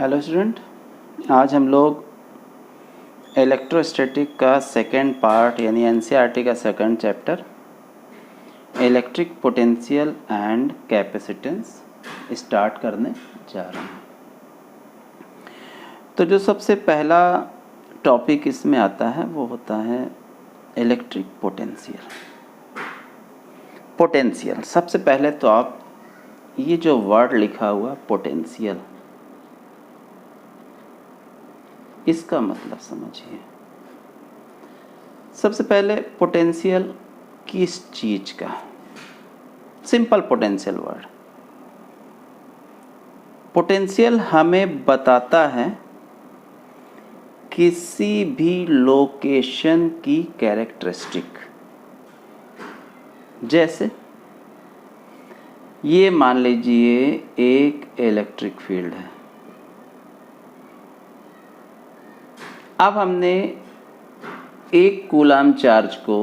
Hello student, आज हम लोग इलेक्ट्रोस्टैटिक का सेकेंड पार्ट यानी एनसीईआरटी का second chapter electric potential and capacitance start करने जा रहे हैं। तो जो सबसे पहला टॉपिक इसमें आता है वो होता है इलेक्ट्रिक पोटेंशियल। सबसे पहले तो आप ये जो वर्ड लिखा हुआ पोटेंशियल, इसका मतलब समझिए। सबसे पहले पोटेंशियल किस चीज का, सिंपल पोटेंशियल वर्ड। पोटेंशियल हमें बताता है किसी भी लोकेशन की कैरेक्टरिस्टिक। जैसे ये मान लीजिए एक इलेक्ट्रिक फील्ड है। अब हमने एक कूलाम चार्ज को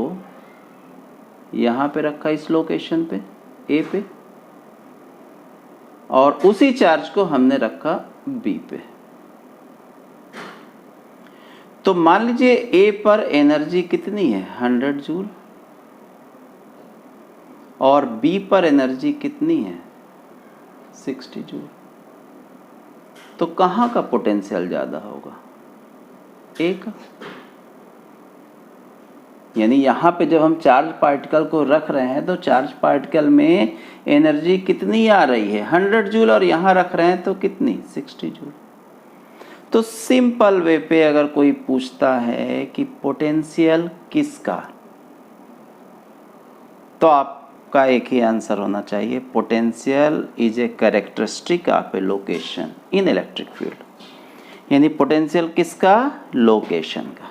यहाँ पे रखा, इस लोकेशन पे ए पे, और उसी चार्ज को हमने रखा बी पे। तो मान लीजिए ए पर एनर्जी कितनी है 100 जूल और बी पर एनर्जी कितनी है 60 जूल। तो कहाँ का पोटेंशियल ज़्यादा होगा? ए का। यानी यहाँ पे जब हम चार्ज पार्टिकल को रख रहे हैं तो चार्ज पार्टिकल में एनर्जी कितनी आ रही है 100 जूल, और यहाँ रख रहे हैं तो कितनी 60 जूल। तो सिंपल वे पे अगर कोई पूछता है कि पोटेंशियल किसका, तो आपका एक ही आंसर होना चाहिए, potential is a characteristic of a location in electric field. यानी पोटेंशियल किसका? लोकेशन का।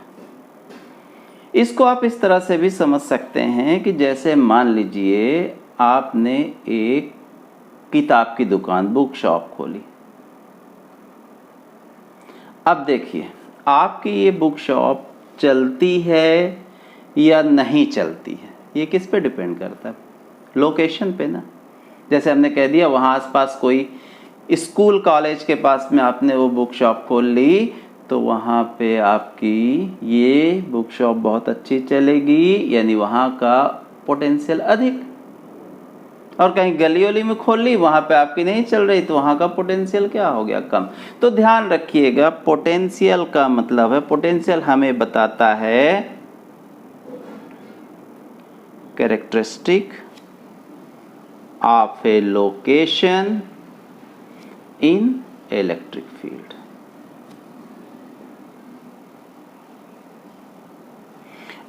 इसको आप इस तरह से भी समझ सकते हैं कि जैसे मान लीजिए आपने एक किताब की दुकान, बुक शॉप खोली। अब देखिए आपकी ये बुक शॉप चलती है या नहीं चलती है, ये किस पे डिपेंड करता है? लोकेशन पे ना। जैसे हमने कह दिया वहाँ आसपास कोई स्कूल कॉलेज के पास में आपने वो बुक शॉप खोल ली, तो वहाँ पे आपकी ये बुक शॉप बहुत अच्छी चलेगी, यानी वहाँ का पोटेंशियल अधिक। और कहीं गली वली में खोल ली, वहाँ पे आपकी नहीं चल रही, तो वहाँ का पोटेंशियल क्या हो गया? कम। तो ध्यान रखिएगा, पोटेंशियल का मतलब है, पोटेंशियल हमें बताता है characteristic of a location in electric field.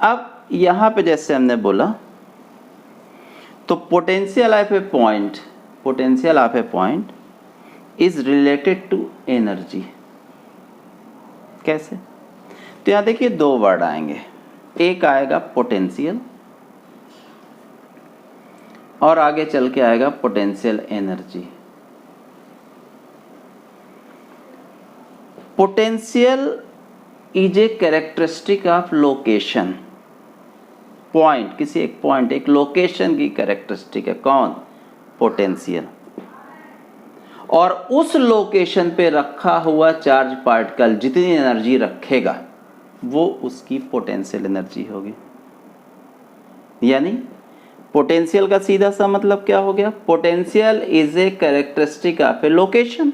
अब यहां पे जैसे हमने बोला, तो potential of a point is related to energy. कैसे? तो यहां देखिए दो वर्ड आएंगे, एक आएगा पोटेंशियल और आगे चल के आएगा potential energy. Potential is a characteristic of location. Point, किसी एक पॉइंट, एक लोकेशन की कैरेक्टरिस्टिक है। कौन? पोटेंशियल। और उस लोकेशन पे रखा हुआ चार्ज पार्टिकल जितनी एनर्जी रखेगा वो उसकी पोटेंशियल एनर्जी होगी। यानी पोटेंशियल का सीधा सा मतलब क्या हो गया? Potential is a characteristic of a location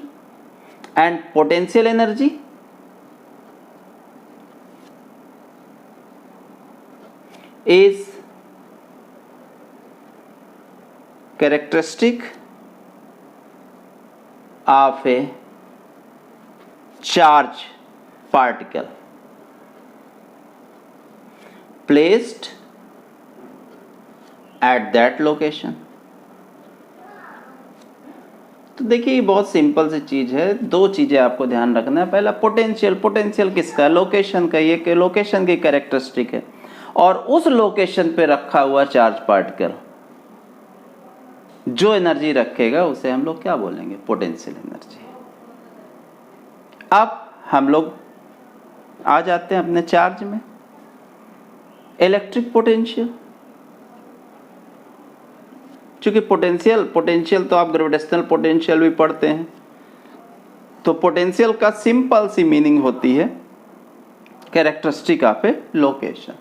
and potential energy is characteristic of a charge particle placed at that location। तो देखिए ये बहुत सिंपल सी चीज है। दो चीजें आपको ध्यान रखना है। पहला पोटेंशियल किसका? लोकेशन का। ये लोकेशन की कैरेक्टरिस्टिक है, और उस लोकेशन पे रखा हुआ चार्ज पार्टिकल जो एनर्जी रखेगा उसे हम लोग क्या बोलेंगे? Potential energy. अब हम लोग आ जाते हैं अपने चार्ज में। इलेक्ट्रिक पोटेंशियल, चूंकि पोटेंशियल तो आप ग्रेविटेशनल पोटेंशियल भी पढ़ते हैं, तो पोटेंशियल का सिंपल सी मीनिंग होती है कैरेक्टरिस्टिक ऑफ ए लोकेशन।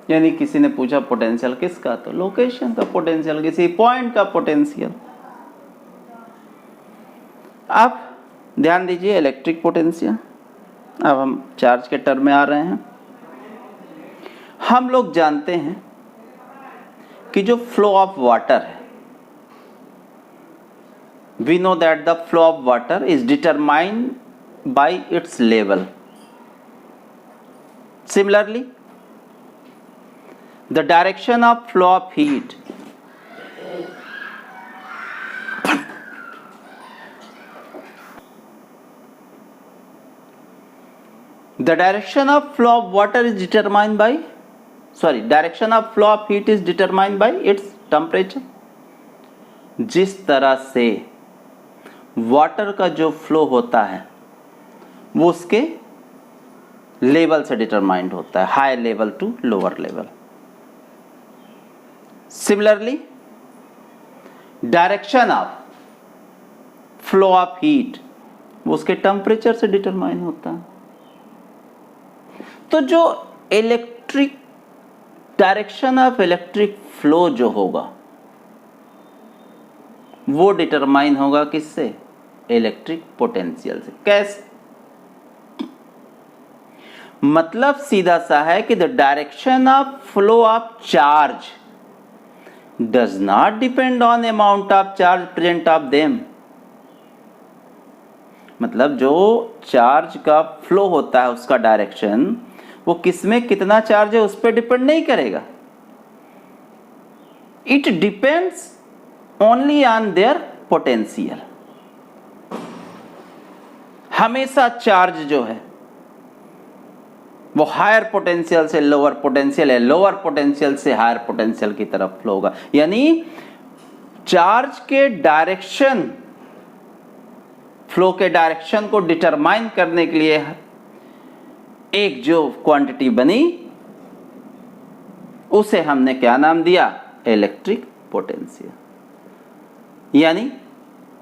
यानी किसी ने पूछा पोटेंशियल किसका, तो लोकेशन का पोटेंशियल, किसी पॉइंट का पोटेंशियल। अब ध्यान दीजिए इलेक्ट्रिक पोटेंशियल। अब हम चार्ज के टर्म में आ रहे हैं। हम लोग जानते हैं कि जो फ्लो ऑफ वाटर है, we know that the flow of water is determined by its level. Similarly the direction of flow of heat the direction of flow of water is determined by direction of flow of heat is determined by its temperature। जिस तरह से water का जो flow होता है वो उसके level से डिटरमाइंड होता है, high level to lower level. Similarly, direction of flow of heat वो उसके टेम्परेचर से डिटरमाइन होता है। तो जो electric direction of electric flow जो होगा वो डिटरमाइन होगा किससे, इलेक्ट्रिक पोटेंशियल से। कैसे, मतलब सीधा सा है कि the direction of flow of charge does not depend on amount of charge present of them। मतलब जो चार्ज का फ्लो होता है उसका डायरेक्शन वो किसमें कितना चार्ज है उस पर डिपेंड नहीं करेगा। It depends only on their potential. हमेशा चार्ज जो है वो हायर पोटेंशियल से लोअर पोटेंशियल है, लोअर पोटेंशियल से हायर पोटेंशियल की तरफ फ्लो होगा। यानी चार्ज के डायरेक्शन, फ्लो के डायरेक्शन को डिटरमाइन करने के लिए एक जो क्वांटिटी बनी उसे हमने क्या नाम दिया, इलेक्ट्रिक पोटेंशियल। यानी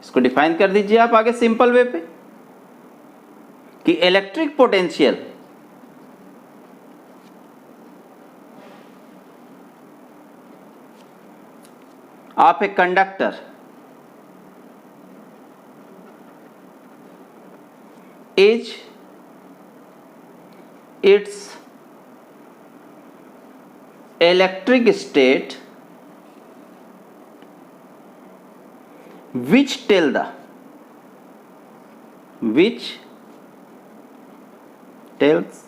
इसको डिफाइन कर दीजिए आप आगे सिंपल वे पे कि electric potential of a conductor is its electric state which tells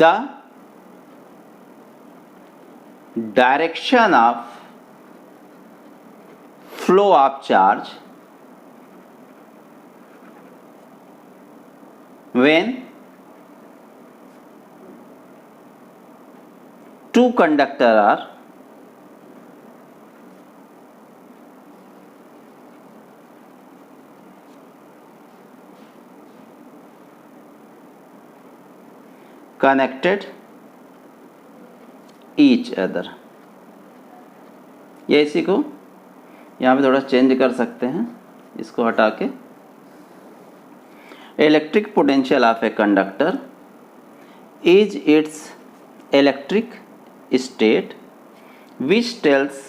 the direction of flow of charge when two conductors are connected each other। ये इसी को यहाँ पे थोड़ा चेंज कर सकते हैं, इसको हटा के electric potential of a conductor is its electric state which tells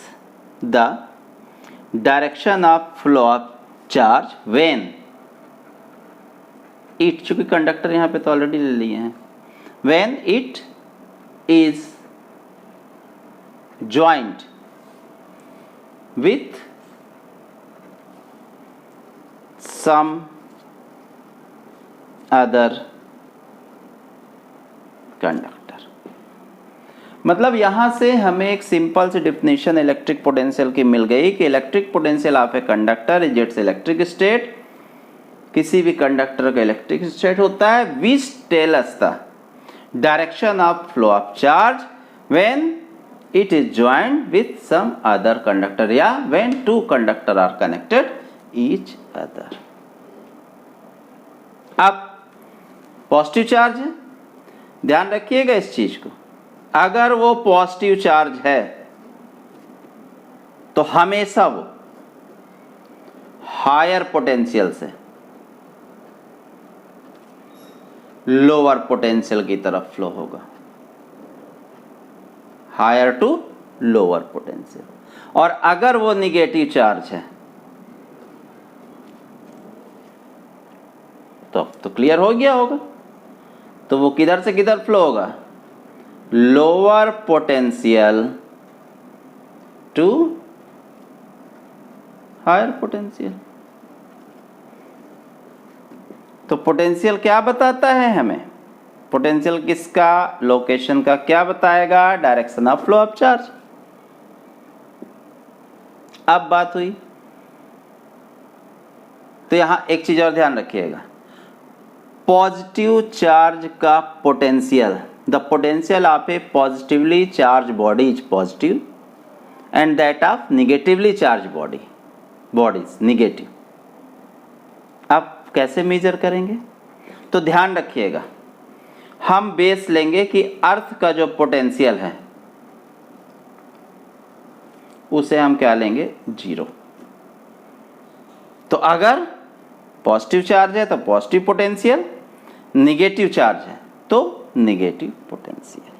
the direction of flow of charge when it, चूंकि कंडक्टर यहाँ पे तो ऑलरेडी ले लिए हैं, when it is joined with some other conductor। मतलब यहां से हमें एक सिंपल सी डेफिनेशन इलेक्ट्रिक पोटेंशियल की मिल गई कि electric potential of a conductor is its electric state, किसी भी कंडक्टर का इलेक्ट्रिक स्टेट होता है which tell us the direction of flow of charge when it is joined with some other conductor या when two conductor are connected each other। अब positive charge है, ध्यान रखिएगा इस चीज को, अगर वो पॉजिटिव चार्ज है तो हमेशा वो हायर पोटेंशियल से लोअर पोटेंशियल की तरफ फ्लो होगा, हायर टू लोअर पोटेंशियल। और अगर वो निगेटिव चार्ज है तो क्लियर हो गया होगा, तो वो किधर से किधर फ्लो होगा, lower potential to higher potential. तो पोटेंशियल क्या बताता है हमें, पोटेंशियल किसका, लोकेशन का क्या बताएगा, direction of flow of charge. अब बात हुई, तो यहां एक चीज और ध्यान रखिएगा, पॉजिटिव चार्ज का potential, the potential of A positively charge body is positive and that of negatively charge bodies negative. अब कैसे मेजर करेंगे, तो ध्यान रखिएगा, हम बेस लेंगे कि अर्थ का जो पोटेंशियल है उसे हम क्या लेंगे, 0। तो अगर पॉजिटिव चार्ज है तो पॉजिटिव पोटेंशियल, निगेटिव चार्ज है तो निगेटिव पोटेंशियल।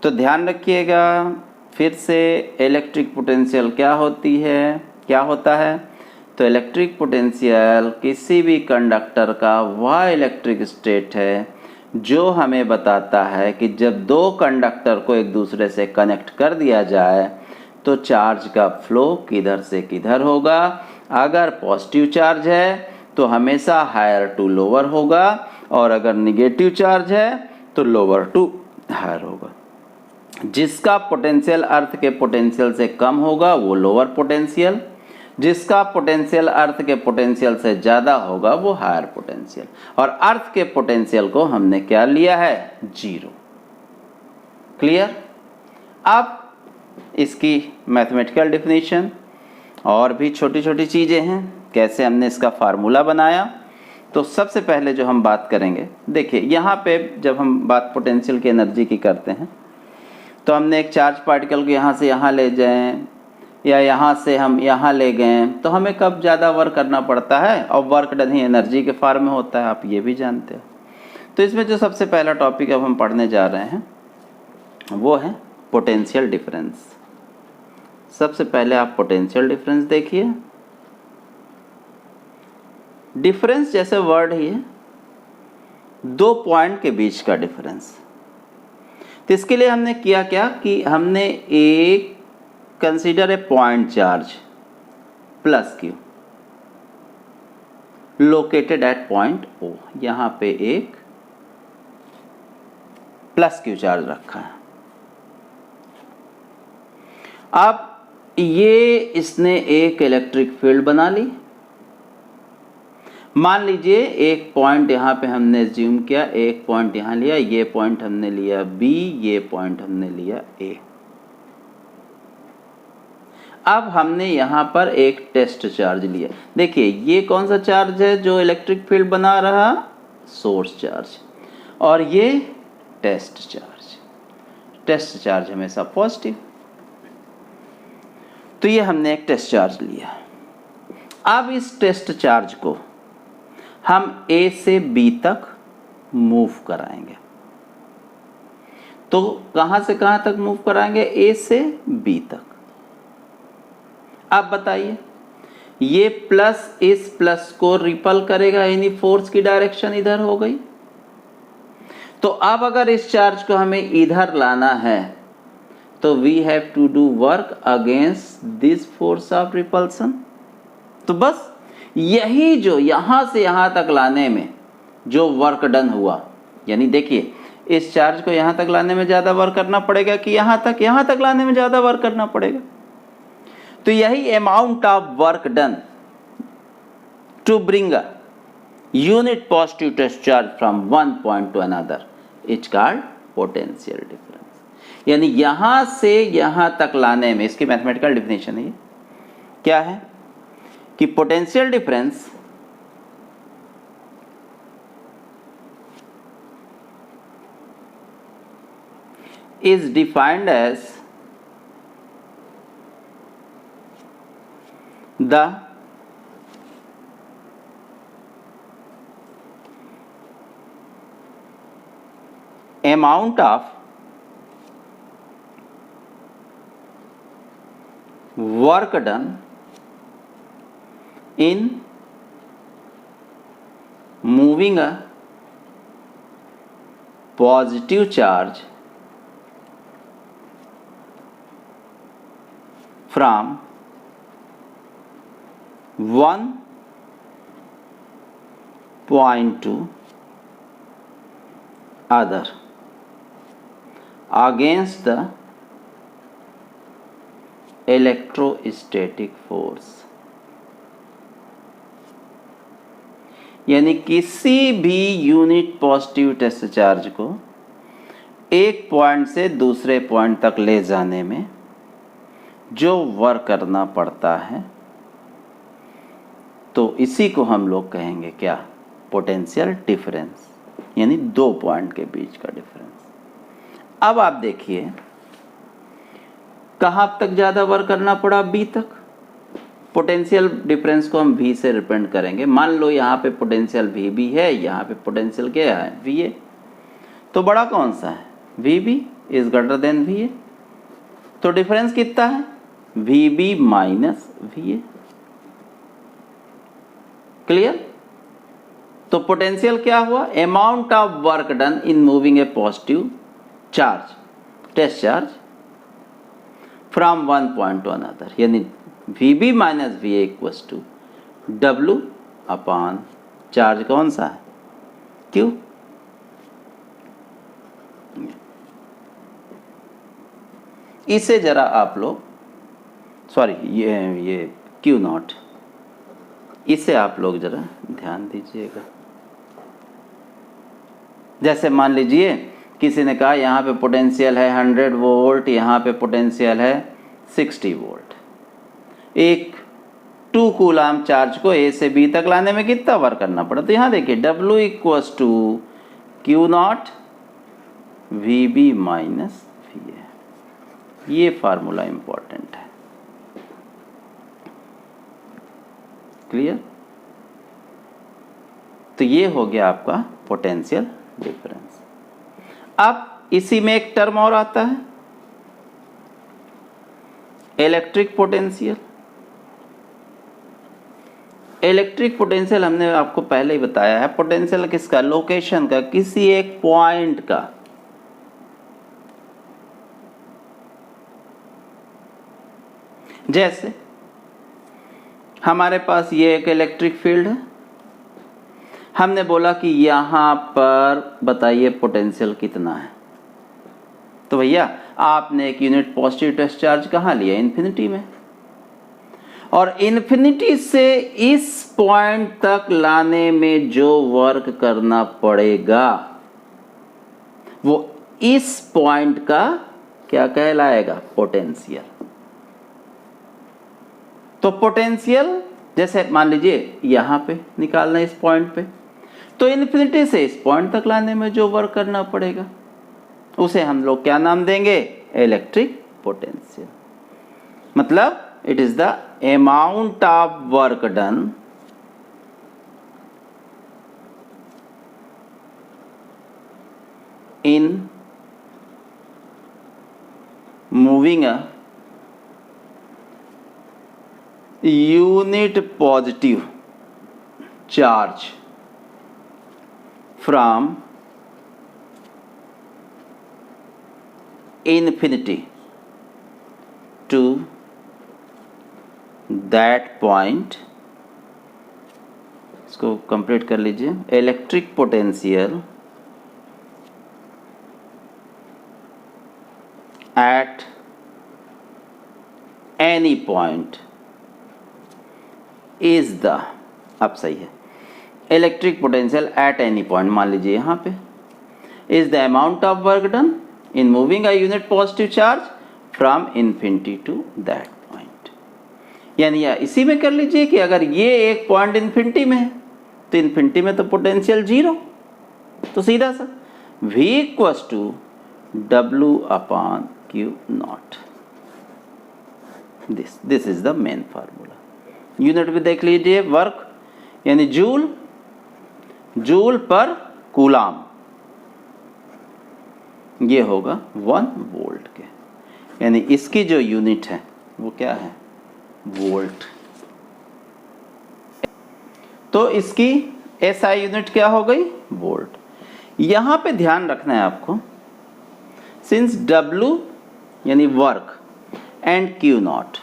तो ध्यान रखिएगा फिर से, इलेक्ट्रिक पोटेंशियल क्या होता है, तो इलेक्ट्रिक पोटेंशियल किसी भी कंडक्टर का वह इलेक्ट्रिक स्टेट है जो हमें बताता है कि जब दो कंडक्टर को एक दूसरे से कनेक्ट कर दिया जाए तो चार्ज का फ्लो किधर से किधर होगा। अगर पॉजिटिव चार्ज है तो हमेशा हायर टू लोअर होगा, और अगर निगेटिव चार्ज है तो लोअर टू हायर होगा। जिसका पोटेंशियल अर्थ के पोटेंशियल से कम होगा वो लोअर पोटेंशियल, जिसका पोटेंशियल अर्थ के पोटेंशियल से ज़्यादा होगा वो हायर पोटेंशियल। और अर्थ के पोटेंशियल को हमने क्या लिया है, 0। क्लियर। अब इसकी मैथमेटिकल डेफिनेशन और भी छोटी छोटी चीज़ें हैं, कैसे हमने इसका फार्मूला बनाया। तो सबसे पहले जो हम बात करेंगे, देखिए यहाँ पे जब हम बात पोटेंशियल की एनर्जी की करते हैं तो हमने एक चार्ज पार्टिकल को यहाँ से यहाँ ले जाएं या यहाँ से हम यहाँ ले गए तो हमें कब ज़्यादा वर्क करना पड़ता है, और वर्क डन ही एनर्जी के फॉर्म में होता है, आप ये भी जानते हो। तो इसमें जो सबसे पहला टॉपिक अब हम पढ़ने जा रहे हैं वो है पोटेंशियल डिफरेंस। सबसे पहले आप पोटेंशियल डिफरेंस देखिए। डिफरेंस जैसे वर्ड ही है, दो पॉइंट के बीच का डिफरेंस। तो इसके लिए हमने किया क्या कि हमने एक consider a point charge plus q located at point O, यहां पे एक प्लस क्यू चार्ज रखा है। अब ये इसने एक इलेक्ट्रिक फील्ड बना ली। मान लीजिए एक पॉइंट यहां पे हमने ज्यूम किया, एक पॉइंट यहां लिया, ये पॉइंट हमने लिया बी, ये पॉइंट हमने लिया ए। अब हमने यहां पर एक टेस्ट चार्ज लिया। देखिए ये कौन सा चार्ज है जो इलेक्ट्रिक फील्ड बना रहा, सोर्स चार्ज, और ये टेस्ट चार्ज। टेस्ट चार्ज हमेशा पॉजिटिव, तो ये हमने एक टेस्ट चार्ज लिया। अब इस टेस्ट चार्ज को हम A से B तक मूव कराएंगे। तो कहां से कहां तक मूव कराएंगे, A से B तक। अब बताइए, ये प्लस इस प्लस को रिपल करेगा, यानी फोर्स की डायरेक्शन इधर हो गई। तो अब अगर इस चार्ज को हमें इधर लाना है तो we have to do work against this force of repulsion. तो बस यही जो यहां से यहां तक लाने में जो वर्क डन हुआ, यानी देखिए इस चार्ज को यहां तक लाने में ज्यादा वर्क करना पड़ेगा कि यहां तक लाने में ज्यादा वर्क करना पड़ेगा। तो यही amount of work done to bring a unit positive test charge from one point to another is called potential difference. यानी यहां से यहां तक लाने में, इसकी मैथमेटिकल डेफिनेशन है, ये क्या है कि potential difference is defined as the amount of work done in moving a positive charge from one point to other against the electrostatic force। यानी किसी भी यूनिट पॉजिटिव टेस्ट चार्ज को एक पॉइंट से दूसरे पॉइंट तक ले जाने में जो वर्क करना पड़ता है, तो इसी को हम लोग कहेंगे क्या? पोटेंशियल डिफरेंस, यानी दो पॉइंट के बीच का डिफरेंस। अब आप देखिए कहाँ तक ज़्यादा वर्क करना पड़ा? बी तक। पोटेंशियल डिफरेंस को हम वी से रिप्रेजेंट करेंगे। मान लो यहाँ पे पोटेंशियल वी बी है, यहाँ पे पोटेंशियल क्या है? V A. तो बड़ा कौन सा है? V B is greater than V A. तो डिफरेंस कितना है? V B minus we A. Clear? तो पोटेंशियल क्या हुआ? Amount of work done in moving a positive charge, test charge, from one point to another, यानी V B minus we A equals to W upon charge कौन सा है? Q. इसे जरा आप लोग, सॉरी ये क्यू नॉट, इसे आप लोग जरा ध्यान दीजिएगा। जैसे मान लीजिए किसी ने कहा यहाँ पे पोटेंशियल है 100 वोल्ट, यहाँ पे पोटेंशियल है 60 वोल्ट। एक 2 कूलाम चार्ज को ए से बी तक लाने में कितना वर्क करना पड़ा? तो यहाँ देखिए W equals to q naught v B minus we a. ये फार्मूला इंपॉर्टेंट है। क्लियर? तो ये हो गया आपका पोटेंशियल डिफरेंस। अब इसी में एक टर्म और आता है, इलेक्ट्रिक पोटेंशियल। इलेक्ट्रिक पोटेंशियल हमने आपको पहले ही बताया है। पोटेंशियल किसका? लोकेशन का, किसी एक पॉइंट का। जैसे हमारे पास ये एक इलेक्ट्रिक फील्ड है, हमने बोला कि यहां पर बताइए पोटेंशियल कितना है। तो भैया आपने एक यूनिट पॉजिटिव टेस्ट चार्ज कहाँ लिया? इन्फिनिटी में। और इन्फिनिटी से इस पॉइंट तक लाने में जो वर्क करना पड़ेगा वो इस पॉइंट का क्या कहलाएगा? पोटेंशियल। तो पोटेंशियल जैसे मान लीजिए यहां पे निकालना है इस पॉइंट पे, तो इन्फिनिटी से इस पॉइंट तक लाने में जो वर्क करना पड़ेगा उसे हम लोग क्या नाम देंगे? Electric potential. मतलब it is the amount of work done in moving a unit positive charge from infinity to that point। इसको कंप्लीट कर लीजिए। Electric potential at any point is the, अब सही है, electric potential at any point, मान लीजिए यहाँ पे, is the amount of work done in moving a unit positive charge from infinity to that point. यानी इसी में कर लीजिए कि अगर ये एक पॉइंट इन्फिनिटी में है तो इन्फिनिटी में तो पोटेंशियल 0, तो सीधा सा V equals to W upon q naught. This is the main formula. Unit भी देख लीजिए, वर्क यानी जूल, जूल पर कूलाम। ये होगा 1 वोल्ट के, यानी इसकी जो यूनिट है वो क्या है, वोल्ट। तो इसकी SI यूनिट क्या हो गई, वोल्ट। यहां पे ध्यान रखना है आपको, सिंस W यानी work and Q naught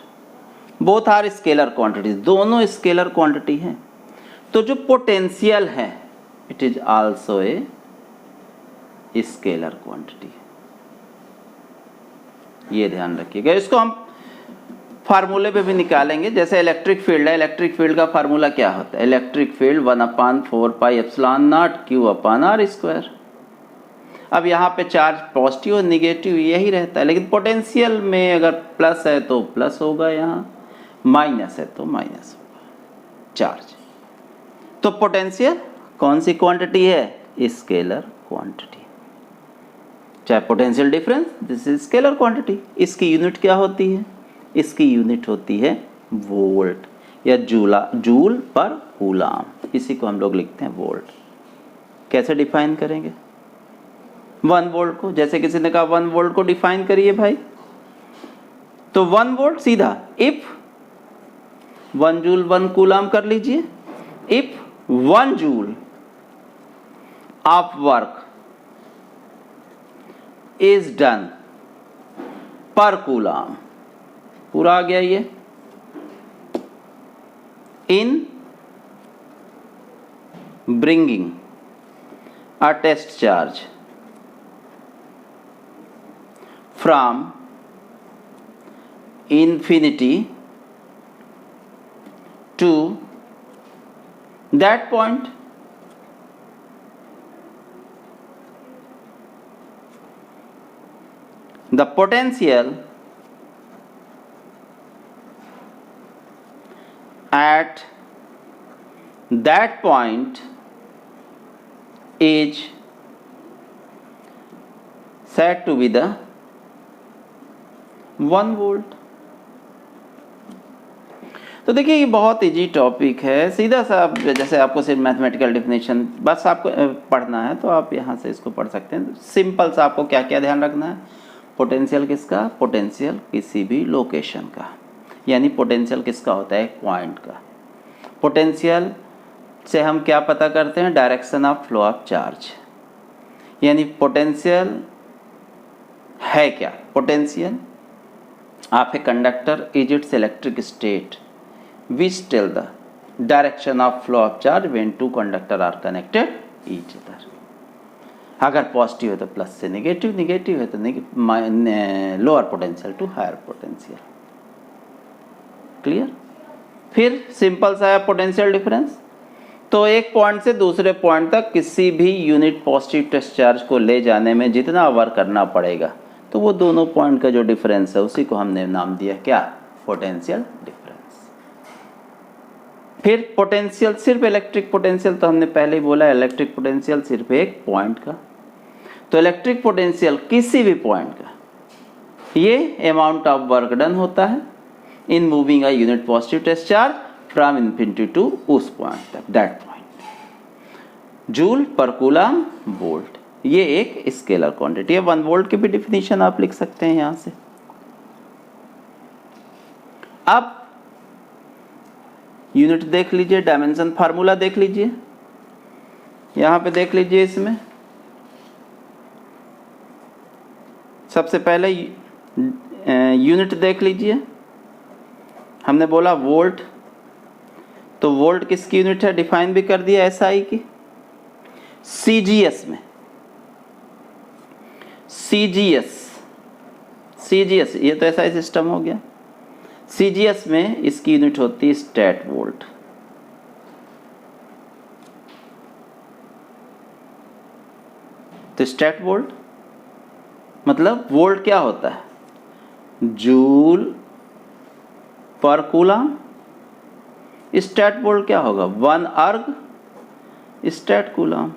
both are scalar quantities, दोनों स्केलर क्वांटिटी है, तो जो पोटेंशियल है it is also a scalar quantity. ये ध्यान रखिएगा, इसको हम फार्मूले पे भी निकालेंगे। जैसे इलेक्ट्रिक फील्ड है, इलेक्ट्रिक फील्ड का फार्मूला क्या होता है, electric field 1/4 pi epsilon not Q/r²। अब यहाँ पे चार्ज पॉजिटिव और निगेटिव यही रहता है, लेकिन पोटेंशियल में अगर प्लस है तो प्लस होगा, यहाँ माइनस है तो माइनस होगा चार्ज। तो पोटेंशियल कौन सी क्वांटिटी है, स्केलर क्वांटिटी। चाहे potential difference, this is scalar quantity. इसकी यूनिट क्या होती है, इसकी यूनिट होती है वोल्ट या जूल पर कूलाम, इसी को हम लोग लिखते हैं वोल्ट। कैसे डिफाइन करेंगे 1 वोल्ट को, जैसे किसी ने कहा 1 वोल्ट को डिफाइन करिए भाई, तो 1 वोल्ट सीधा इफ 1 जूल 1 कूलाम कर लीजिए, if 1 joule of work is done per coulomb, पूरा आ गया ये, in bringing a test charge from infinity to that point, the potential at that point is said to be the 1 volt. तो देखिए ये बहुत इजी टॉपिक है, सीधा सा जैसे आपको सिर्फ मैथमेटिकल डिफिनेशन बस आपको पढ़ना है तो आप यहाँ से इसको पढ़ सकते हैं। सिंपल सा आपको क्या क्या ध्यान रखना है, पोटेंशियल किसका, पोटेंशियल किसी भी लोकेशन का, यानी पोटेंशियल किसका होता है, एक पॉइंट का। पोटेंशियल से हम क्या पता करते हैं, direction of flow of charge, यानी पोटेंशियल है क्या, potential of a conductor is its electric state which tell the direction of flow of charge when two conductor are connected each other। अगर पॉजिटिव है तो प्लस से negative, negative है तो lower potential to higher potential. Clear. फिर simple सा है potential difference, तो एक पॉइंट से दूसरे पॉइंट तक किसी भी यूनिट पॉजिटिव टेस्ट चार्ज को ले जाने में जितना वर्क करना पड़ेगा, तो वो दोनों पॉइंट का जो डिफरेंस है उसी को हमने नाम दिया क्या, पोटेंशियल डिफरेंस। फिर पोटेंशियल सिर्फ इलेक्ट्रिक पोटेंशियल, तो हमने पहले ही बोला इलेक्ट्रिक पोटेंशियल सिर्फ एक पॉइंट का, तो इलेक्ट्रिक पोटेंशियल किसी भी पॉइंट का, ये अमाउंट ऑफ वर्क डन होता है in moving a unit positive test charge from infinity to उस पॉइंट तक, that point. Joule per coulomb volt, ये एक स्केलर क्वांटिटी है। 1 वोल्ट की भी डिफिनीशन आप लिख सकते हैं यहां से। अब यूनिट देख लीजिए, डायमेंशन फार्मूला देख लीजिए, यहां पे देख लीजिए, इसमें सबसे पहले यूनिट देख लीजिए। हमने बोला वोल्ट, तो वोल्ट किसकी यूनिट है, डिफाइन भी कर दिया SI की। CGS में CGS ये तो SI सिस्टम हो गया। CGS में इसकी यूनिट होती है स्टैट वोल्ट। तो स्टैट वोल्ट मतलब वोल्ट क्या होता है, joule per coulomb. Stat volt क्या होगा, 1 erg statcoulomb.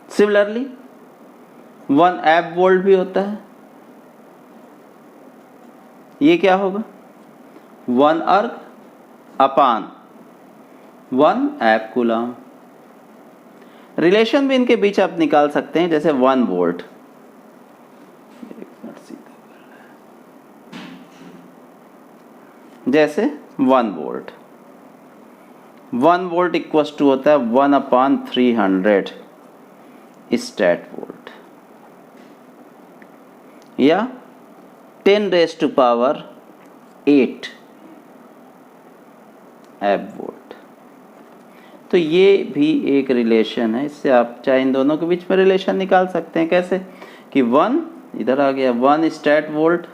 Similarly 1 abvolt भी होता है, ये क्या होगा, 1 अर्ग अपान 1 एप कूलम। रिलेशन भी इनके बीच आप निकाल सकते हैं, जैसे 1 वोल्ट, जैसे 1 वोल्ट, 1 वोल्ट इक्वल्स टू होता है 1/300 स्टैट वोल्ट, या 10⁸ एब वोल्ट। तो ये भी एक रिलेशन है, इससे आप चाहे इन दोनों के बीच में रिलेशन निकाल सकते हैं। कैसे कि 1 इधर आ गया 1 स्टैट वोल्ट,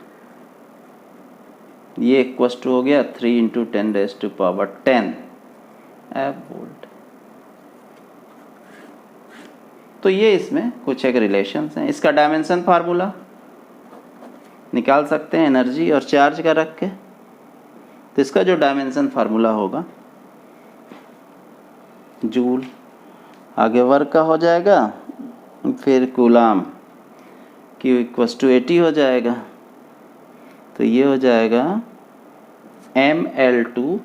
ये इक्वल्स टू हो गया 3 × 10⁻10 एब वोल्ट। तो ये इसमें कुछ एक रिलेशंस हैं। इसका डायमेंशन फार्मूला निकाल सकते हैं एनर्जी और चार्ज का रख के। तो इसका जो डायमेंशन फार्मूला होगा जूल, आगे वर्क का हो जाएगा, फिर कूलाम Q = 80 हो जाएगा। तो ये हो जाएगा ml2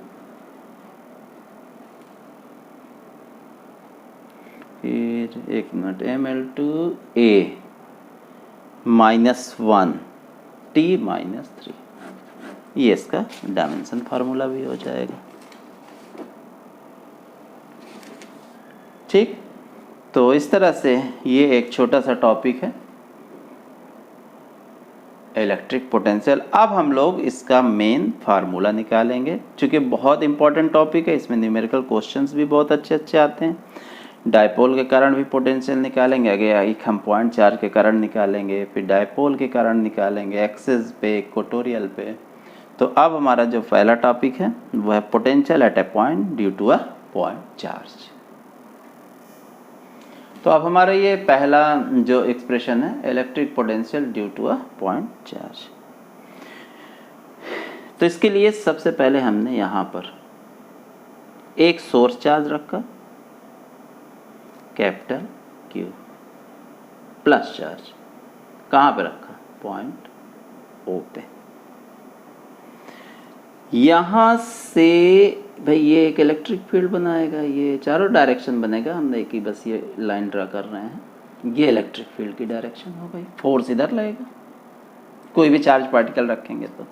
फिर एक मिनट ml2a -1 t -3, ये इसका डायमेंशन फार्मूला भी हो जाएगा। ठीक, तो इस तरह से ये एक छोटा सा टॉपिक है इलेक्ट्रिक पोटेंशियल। अब हम लोग इसका मेन फार्मूला निकालेंगे, क्योंकि बहुत इंपॉर्टेंट टॉपिक है, इसमें न्यूमेरिकल क्वेश्चंस भी बहुत अच्छे अच्छे आते हैं। डायपोल के कारण भी पोटेंशियल निकालेंगे, आगे एक हम पॉइंट चार्ज के कारण निकालेंगे, फिर डायपोल के कारण निकालेंगे, एक्सिस पे, इक्वेटोरियल पे। तो अब हमारा जो पहला टॉपिक है वो है potential at a point due to a point charge. तो अब हमारा ये पहला जो एक्सप्रेशन है electric potential due to a point charge. तो इसके लिए सबसे पहले हमने यहाँ पर एक सोर्स चार्ज रखा कैपिटल Q, प्लस चार्ज कहाँ पे रखा, पॉइंट O पे। यहाँ से भाई ये एक इलेक्ट्रिक फील्ड बनाएगा, ये चारों डायरेक्शन बनेगा, हम देखिए बस ये लाइन ड्रा कर रहे हैं, ये इलेक्ट्रिक फील्ड की डायरेक्शन हो गई, फोर्स इधर लगेगा कोई भी चार्ज पार्टिकल रखेंगे तो।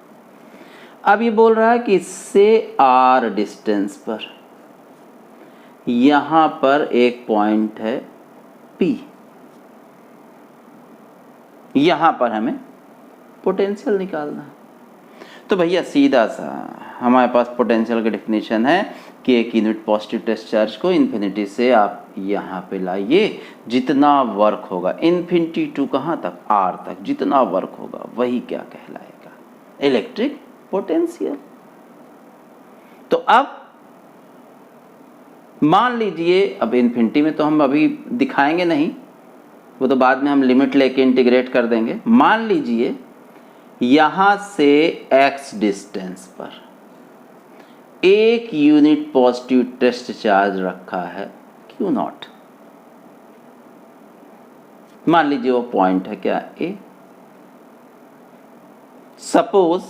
अब ये बोल रहा है कि इससे r डिस्टेंस पर यहाँ पर एक पॉइंट है P, यहाँ पर हमें पोटेंशियल निकालना है। तो भैया सीधा सा हमारे पास पोटेंशियल का डिफिनीशन है कि एक यूनिट पॉजिटिव टेस्ट चार्ज को इन्फिनिटी से आप यहाँ पे लाइए, जितना वर्क होगा इन्फिनिटी टू कहाँ तक, R तक, जितना वर्क होगा वही क्या कहलाएगा, इलेक्ट्रिक पोटेंशियल। तो अब मान लीजिए, अब इन्फिनिटी में तो हम अभी दिखाएंगे नहीं, वो तो बाद में हम लिमिट लेके इंटीग्रेट कर देंगे। मान लीजिए यहां से x डिस्टेंस पर एक यूनिट पॉजिटिव टेस्ट चार्ज रखा है Q0, मान लीजिए वो पॉइंट है क्या A। Suppose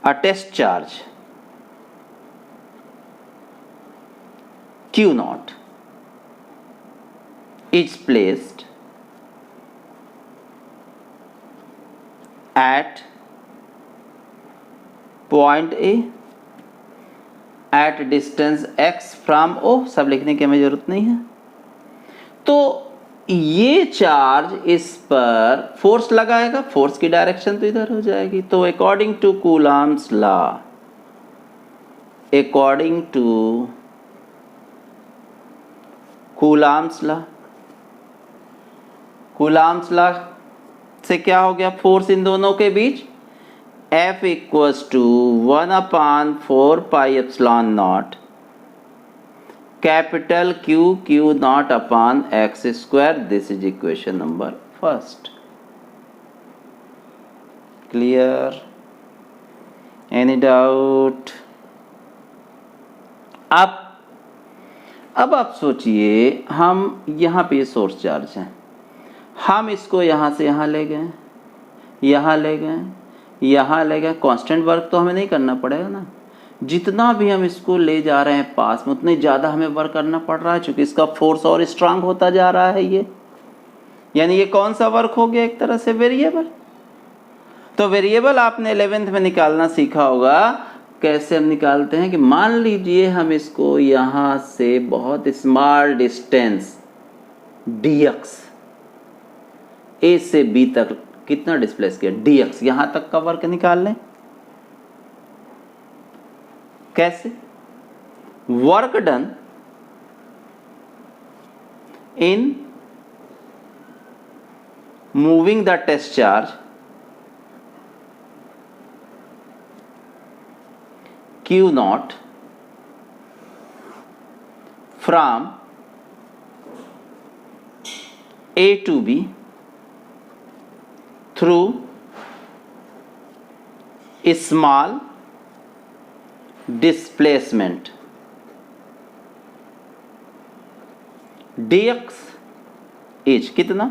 a test charge Q0 is placed at point A at distance x from O, सब लिखने की हमें जरूरत नहीं है। तो ये चार्ज इस पर फोर्स लगाएगा, फोर्स की डायरेक्शन तो इधर हो जाएगी। तो according to Coulomb's law, according to Coulomb's law, Coulomb's law से क्या हो गया, फोर्स इन दोनों के बीच F = 1/4πε0 capital Q Q0/x²। This is equation number first. Clear, any doubt? अब आप सोचिए, हम यहाँ पे सोर्स चार्ज है, हम इसको यहाँ से यहाँ ले गए, यहाँ ले गए, यहाँ ले गए, कांस्टेंट वर्क तो हमें नहीं करना पड़ेगा ना, जितना भी हम इसको ले जा रहे हैं पास में उतने ज़्यादा हमें वर्क करना पड़ रहा है, क्योंकि इसका फोर्स और स्ट्रांग होता जा रहा है ये। यानी ये कौन सा वर्क हो गया? एक तरह से वेरिएबल। तो वेरिएबल आपने 11th में निकालना सीखा होगा। कैसे हम निकालते हैं कि मान लीजिए हम इसको यहां से बहुत स्मॉल डिस्टेंस dx, a से b तक कितना डिस्प्लेस किया dx, यहां तक का वर्क निकाल लें। कैसे? Work done in moving the test charge Q naught from A to B through a small displacement dx is कितना?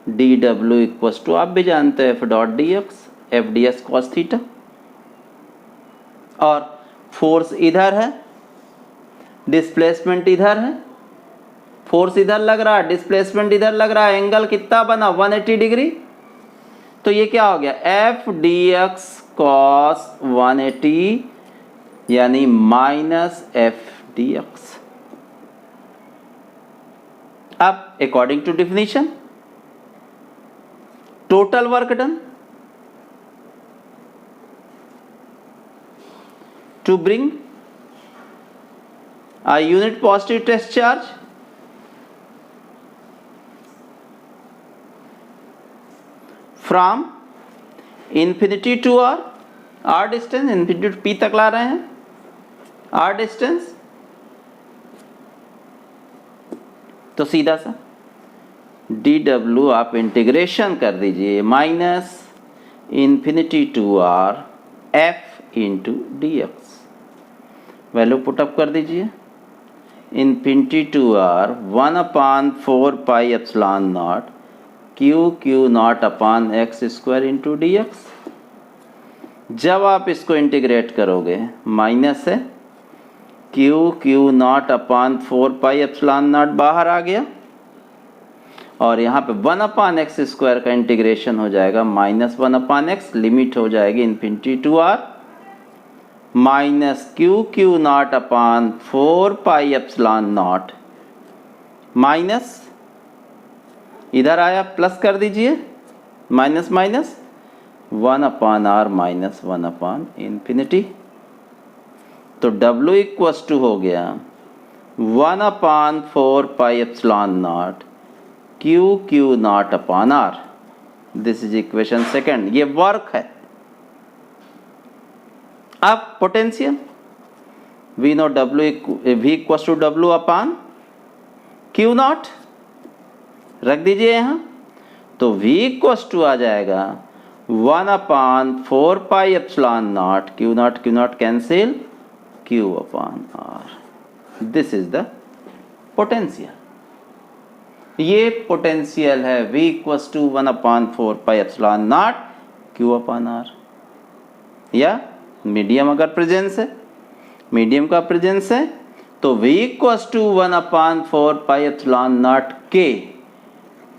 dw इक्वल्स टू, आप भी जानते हैं, f dot dx, f ds cos theta. और फोर्स इधर है, डिस्प्लेसमेंट इधर है। फोर्स इधर लग रहा है, डिस्प्लेसमेंट इधर लग रहा है। एंगल कितना बना? 180 डिग्री। तो ये क्या हो गया? एफ डी एक्स कॉस 180 यानी माइनस एफ डी एक्स। अब according to definition total work done to bring a unit positive test charge from infinity to r distance, infinity to p तक ला रहे हैं, r distance। तो सीधा सा dw आप integration कर दीजिए minus infinity to r f into d x. Value put up कर दीजिए, infinity to r 1/4 pi epsilon naught q naught upon x square into d x. जब आप इसको इंटीग्रेट करोगे माइनस है q naught upon 4 pi epsilon naught बाहर आ गया, और यहाँ पे 1/x स्क्वायर का इंटीग्रेशन हो जाएगा माइनस 1/x, लिमिट हो जाएगी infinity to r minus q naught upon 4 pi epsilon naught, minus इधर आया प्लस कर दीजिए, माइनस माइनस 1/r माइनस 1/इंफिनिटी। तो w इक्वल्स टू हो गया 1/4 pi epsilon naught q naught upon r। This is equation second. ये वर्क है। अब potential v no v equals to w upon q naught रख दीजिए यहाँ। तो v इक्वल्स टू आ जाएगा 1/4 pi epsilon naught q naught cancel q upon r। This is the potential. ये पोटेंशियल है v equals to 1/4 pi epsilon naught q upon r। या medium अगर प्रेजेंस है, मीडियम का प्रेजेंस है तो v equals to 1/4 pi epsilon naught k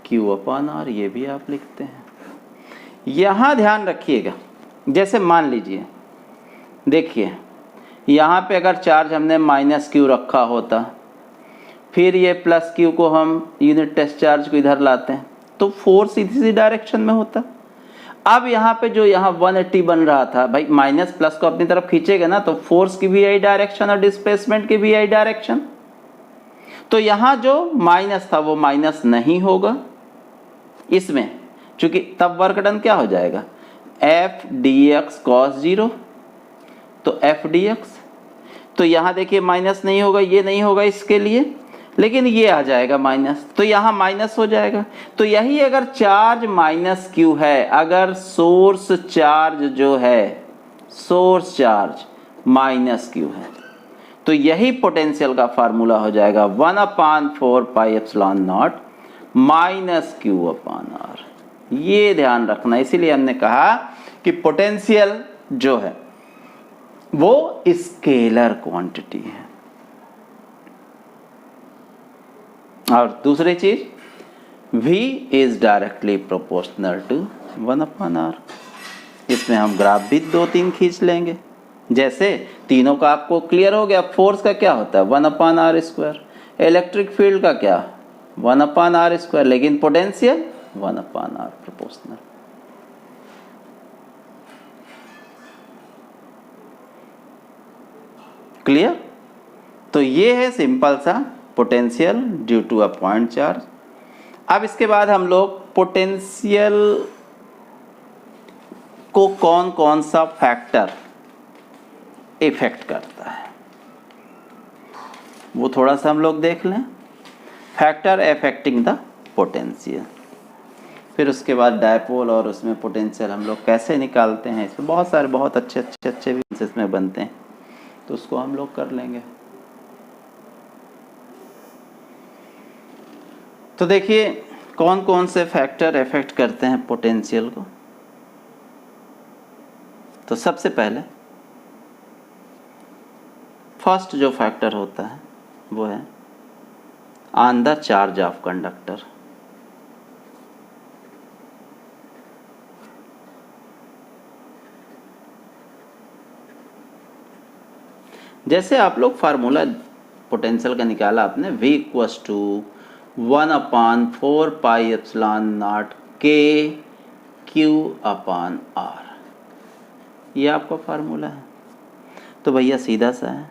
q upon r। ये भी आप लिखते हैं। यहाँ ध्यान रखिएगा, जैसे मान लीजिए, देखिए यहाँ पे अगर चार्ज हमने माइनस क्यू रखा होता, फिर ये प्लस क्यू को हम यूनिट टेस्ट चार्ज को इधर लाते हैं, तो फोर्स इसी डायरेक्शन में होता। अब यहाँ पे जो यहाँ 180 बन रहा था, भाई माइनस प्लस को अपनी तरफ खींचेगा ना, तो फोर्स की भी यही डायरेक्शन और डिस्प्लेसमेंट की भी यही डायरेक्शन। तो यहाँ जो माइनस था वो माइनस नहीं होगा इसमें, क्योंकि तब वर्क डन क्या हो जाएगा? एफ डी एक्स कॉस 0, तो एफ डी एक्स। तो यहाँ देखिए माइनस नहीं होगा, ये नहीं होगा इसके लिए, लेकिन ये आ जाएगा माइनस, तो यहाँ माइनस हो जाएगा। तो यही अगर चार्ज माइनस क्यू है, अगर सोर्स चार्ज जो है, सोर्स चार्ज माइनस क्यू है, तो यही पोटेंशियल का फार्मूला हो जाएगा 1/4 pi epsilon naught minus q upon r. ये ध्यान रखना, इसीलिए हमने कहा कि पोटेंशियल जो है वो स्केलर क्वांटिटी है। और दूसरी चीज, V is directly proportional to 1/r। इसमें हम ग्राफ भी 2-3 खींच लेंगे। जैसे तीनों का आपको क्लियर हो गया। फोर्स का क्या होता है 1/r², इलेक्ट्रिक फील्ड का क्या 1/r², लेकिन पोटेंशियल 1/r प्रोपोर्शनल। क्लियर? तो ये है सिंपल सा potential due to a point charge. अब इसके बाद हम लोग पोटेंशियल को कौन कौन सा फैक्टर इफेक्ट करता है वो थोड़ा सा हम लोग देख लें। फैक्टर अफेक्टिंग द पोटेंशियल, फिर उसके बाद डायपोल और उसमें पोटेंशियल हम लोग कैसे निकालते हैं। इसमें बहुत सारे बहुत अच्छे भी इसमें बनते हैं, तो उसको हम लोग कर लेंगे। तो देखिए कौन कौन से फैक्टर इफेक्ट करते हैं पोटेंशियल को। तो सबसे पहले फर्स्ट जो फैक्टर होता है वो है on the charge of conductor. जैसे आप लोग फार्मूला पोटेंशियल का निकाला आपने, V equals to 1/4πε0 K Q/R, ये आपका फार्मूला है। तो भैया सीधा सा है,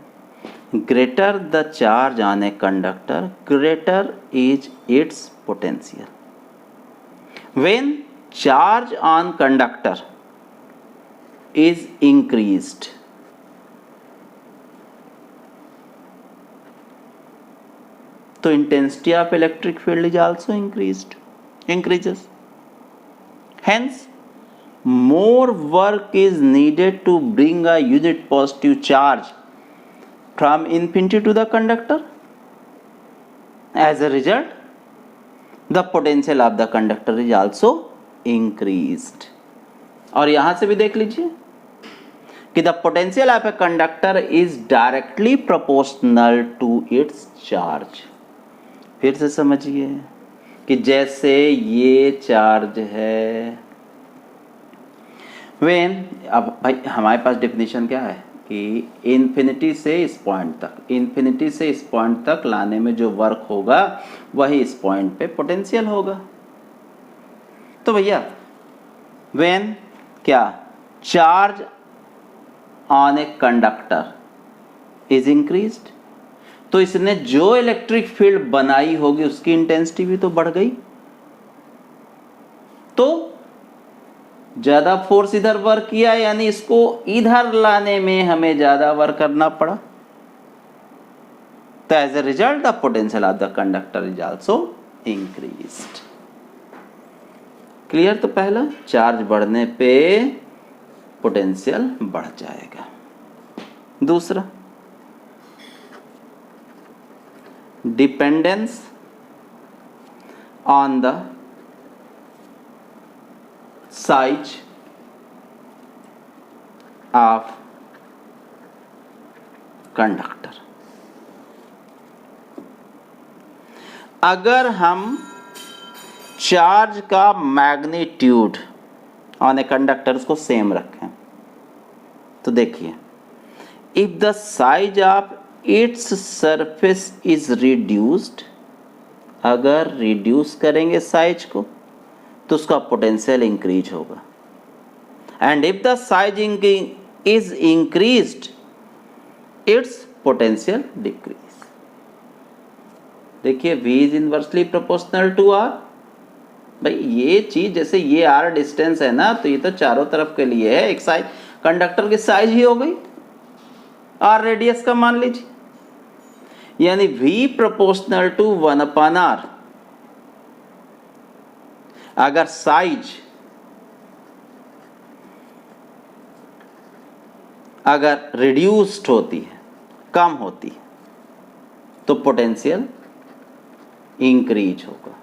greater the charge on a conductor greater is it's potential. When charge on conductor is increased, तो intensity of electric field is also increases. Hence, more work is needed to bring a unit positive charge from infinity to the conductor. As a result, the potential of the conductor is also increased. और यहां से भी देख लीजिए कि the potential of a conductor is directly proportional to its charge. फिर से समझिए कि जैसे ये चार्ज है, व्हेन, अब भाई हमारे पास डेफिनेशन क्या है कि इन्फिनिटी से इस पॉइंट तक लाने में जो वर्क होगा वही इस पॉइंट पे पोटेंशियल होगा। तो भैया व्हेन क्या charge on a conductor is increased, तो इसने जो इलेक्ट्रिक फील्ड बनाई होगी उसकी इंटेंसिटी भी तो बढ़ गई, तो ज्यादा फोर्स इधर वर्क किया, यानी इसको इधर लाने में हमें ज्यादा वर्क करना पड़ा। तो as a result the potential of the conductor is also increased. Clear? तो पहला, चार्ज बढ़ने पे पोटेंशियल बढ़ जाएगा। दूसरा, dependence on the size of conductor। अगर हम चार्ज का मैग्नीट्यूड ऑन ए कंडक्टर उसको सेम रखें, तो देखिए if the size of its surface is reduced, अगर रिड्यूस करेंगे साइज को तो उसका पोटेंशियल इंक्रीज होगा। And if the size is increased its potential decrease. देखिए V is inversely proportional to R। भाई ये चीज, जैसे ये R डिस्टेंस है ना, तो ये तो चारों तरफ के लिए है। एक साइज कंडक्टर की साइज ही हो गई, R रेडियस का मान लीजिए, यानी V प्रोपोर्शनल टू 1/r। अगर साइज अगर रिड्यूस्ड होती है, कम होती है, तो पोटेंशियल इंक्रीज होगा,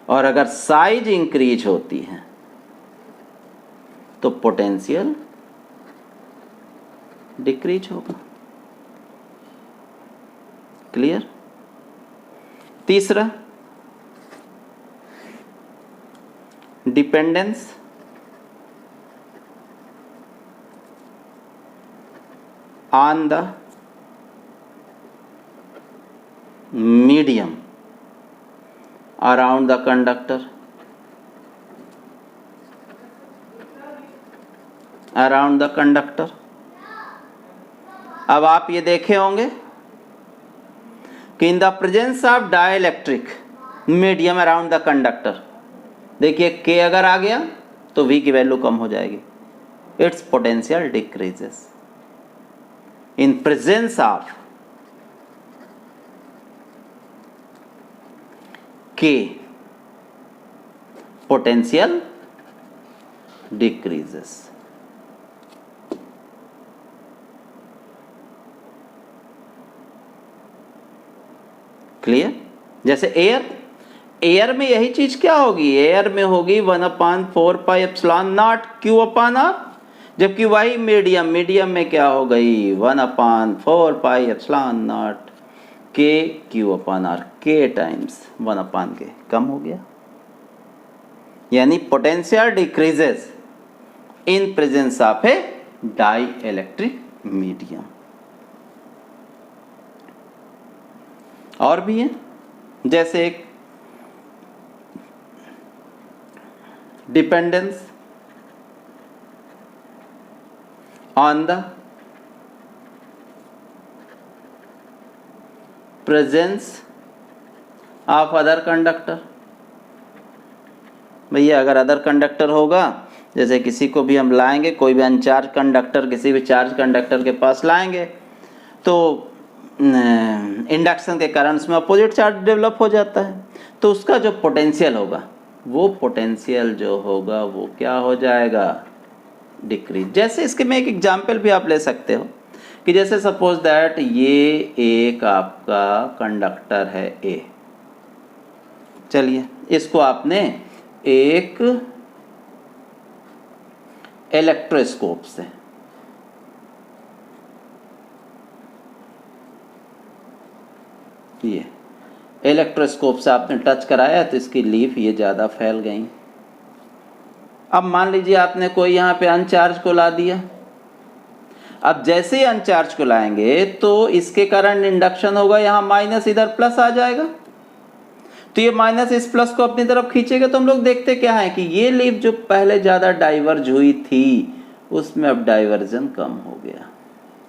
और अगर साइज इंक्रीज होती है तो पोटेंशियल डिक्रीज होगा। क्लियर। तीसरा, dependence on the medium around the conductor, around the conductor. अब आप ये देखे होंगे कि in the presence of dielectric medium around the conductor, देखिए K अगर आ गया तो V की वैल्यू कम हो जाएगी, its potential decreases in presence of K, potential decreases. Clear. जैसे एयर में यही चीज क्या होगी, एयर में होगी 1/4 pi epsilon naught Q upon R, जबकि वही मीडियम में क्या हो गई 1/4 pi epsilon naught K Q upon R, K times 1/K कम हो गया। यानी potential decreases in presence of a dielectric medium. और भी है, जैसे एक dependence on the presence of other conductor. भैया अगर अदर कंडक्टर होगा, जैसे किसी को भी हम लाएंगे, कोई भी अनचार्ज कंडक्टर किसी भी चार्ज कंडक्टर के पास लाएंगे, तो इंडक्शन के कारण उसमें अपोजिट चार्ज डेवलप हो जाता है, तो उसका जो पोटेंशियल होगा वो पोटेंशियल जो होगा वो क्या हो जाएगा, डिक्रीज। जैसे इसके में एक एग्जांपल भी आप ले सकते हो कि जैसे सपोज दैट ये एक आपका कंडक्टर है ए, चलिए इसको आपने एक इलेक्ट्रोस्कोप से ये इलेक्ट्रोस्कोप से आपने टच कराया तो इसकी लीफ ये ज़्यादा फैल गई। अब मान लीजिए आपने कोई यहाँ पे अनचार्ज को ला दिया, अब जैसे ही अनचार्ज को लाएंगे तो इसके कारण इंडक्शन होगा, यहाँ माइनस इधर प्लस आ जाएगा, तो ये माइनस इस प्लस को अपनी तरफ खींचेगा। तो हम लोग देखते क्या है कि ये लीफ जो पहले ज़्यादा डाइवर्ज हुई थी उसमें अब डाइवर्जन कम हो गया,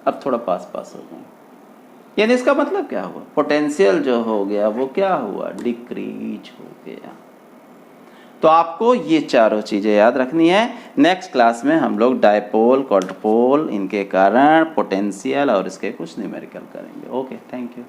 अब थोड़ा पास हो गया। यानी इसका मतलब क्या हुआ, पोटेंशियल जो हो गया वो क्या हुआ, डिक्रीज हो गया। तो आपको ये चारों चीज़ें याद रखनी है। नेक्स्ट क्लास में हम लोग डायपोल, क्वाड्रपोल, इनके कारण, पोटेंशियल और इसके कुछ न्यूमेरिकल करेंगे। Okay, thank you.